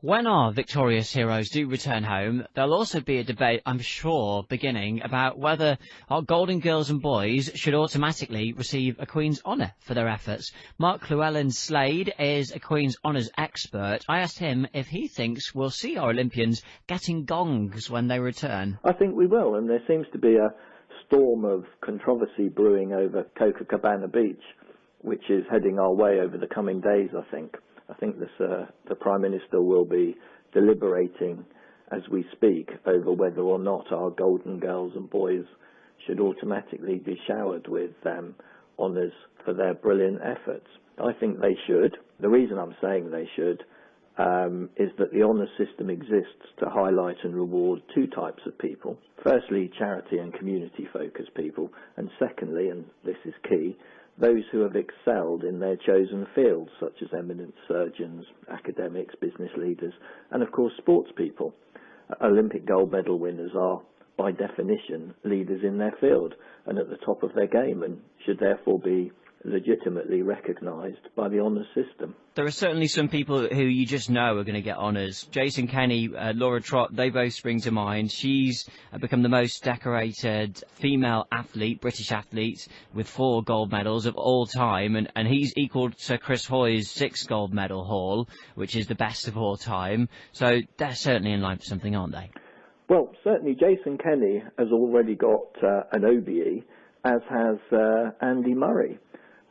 When our victorious heroes do return home, there'll also be a debate, I'm sure, beginning about whether our golden girls and boys should automatically receive a Queen's Honour for their efforts. Mark Llewellyn-Slade is a Queen's Honours expert. I asked him if he thinks we'll see our Olympians getting gongs when they return. I think we will, and there seems to be a storm of controversy brewing over Copacabana Beach, which is heading our way over the coming days, I think. I think the Prime Minister will be deliberating as we speak over whether or not our golden girls and boys should automatically be showered with honours for their brilliant efforts. I think they should. The reason I'm saying they should is that the honours system exists to highlight and reward two types of people. Firstly, charity and community-focused people, and secondly, and this is key, those who have excelled in their chosen fields, such as eminent surgeons, academics, business leaders, and of course sports people. Olympic gold medal winners are, by definition, leaders in their field and at the top of their game, and should therefore be legitimately recognised by the honours system. There are certainly some people who you just know are going to get honours. Jason Kenny, Laura Trott, they both spring to mind. She's become the most decorated female athlete, British athlete, with 4 gold medals of all time, and he's equalled Sir Chris Hoy's 6 gold medal haul, which is the best of all time. So they're certainly in line for something, aren't they? Well, certainly Jason Kenny has already got an OBE, as has Andy Murray.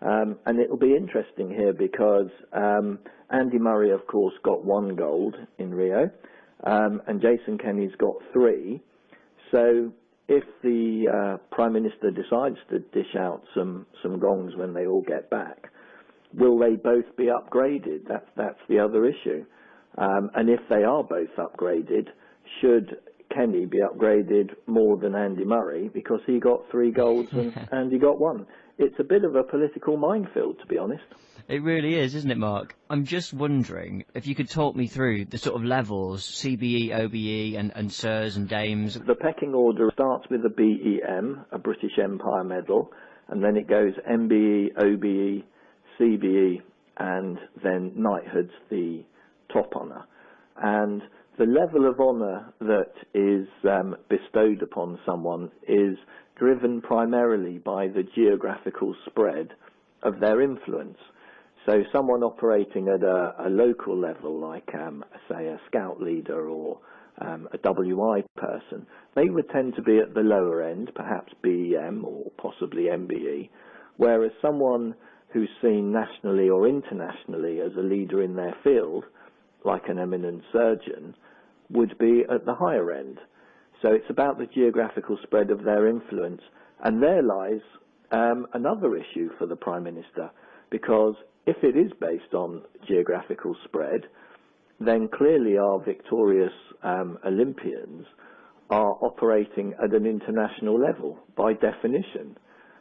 And it'll be interesting here because Andy Murray, of course, got 1 gold in Rio, and Jason Kenny's got 3. So if the Prime Minister decides to dish out some gongs when they all get back, will they both be upgraded? That's the other issue. And if they are both upgraded, should Kenny be upgraded more than Andy Murray because he got 3 golds and Andy got 1? It's a bit of a political minefield, to be honest. It really is, isn't it, Mark? I'm just wondering if you could talk me through the sort of levels, CBE, OBE and Sirs and Dames. The pecking order starts with a BEM, a British Empire medal, and then it goes MBE, OBE, CBE, and then knighthood's the top honour. And the level of honour that is bestowed upon someone is driven primarily by the geographical spread of their influence. So someone operating at a local level, like say a scout leader or a WI person, they would tend to be at the lower end, perhaps BEM or possibly MBE, whereas someone who's seen nationally or internationally as a leader in their field, like an eminent surgeon, would be at the higher end. So it's about the geographical spread of their influence. And there lies another issue for the Prime Minister, because if it is based on geographical spread, then clearly our victorious Olympians are operating at an international level by definition,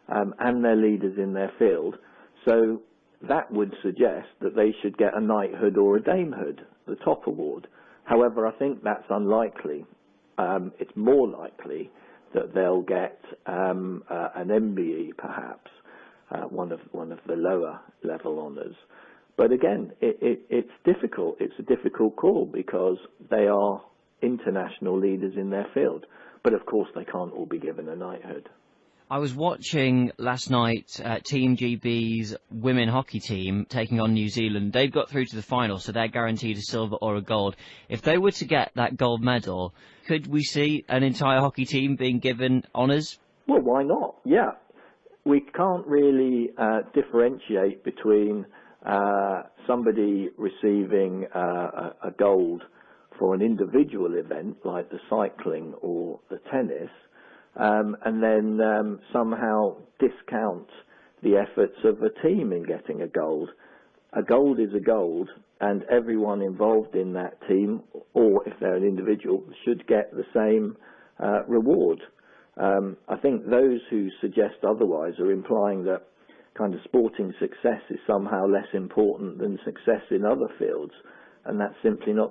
and they're leaders in their field. So that would suggest that they should get a knighthood or a damehood, the top award. However, I think that's unlikely. It's more likely that they'll get an MBE, perhaps, one of the lower level honours. But again, it's difficult. It's a difficult call because they are international leaders in their field. But of course, they can't all be given a knighthood. I was watching last night Team GB's women hockey team taking on New Zealand. They've got through to the final, so they're guaranteed a silver or a gold. If they were to get that gold medal, could we see an entire hockey team being given honours? Well, why not? Yeah. We can't really differentiate between somebody receiving a gold for an individual event like the cycling or the tennis, and then somehow discount the efforts of a team in getting a gold. A gold is a gold, and everyone involved in that team, or if they're an individual, should get the same reward. I think those who suggest otherwise are implying that kind of sporting success is somehow less important than success in other fields, and that's simply not the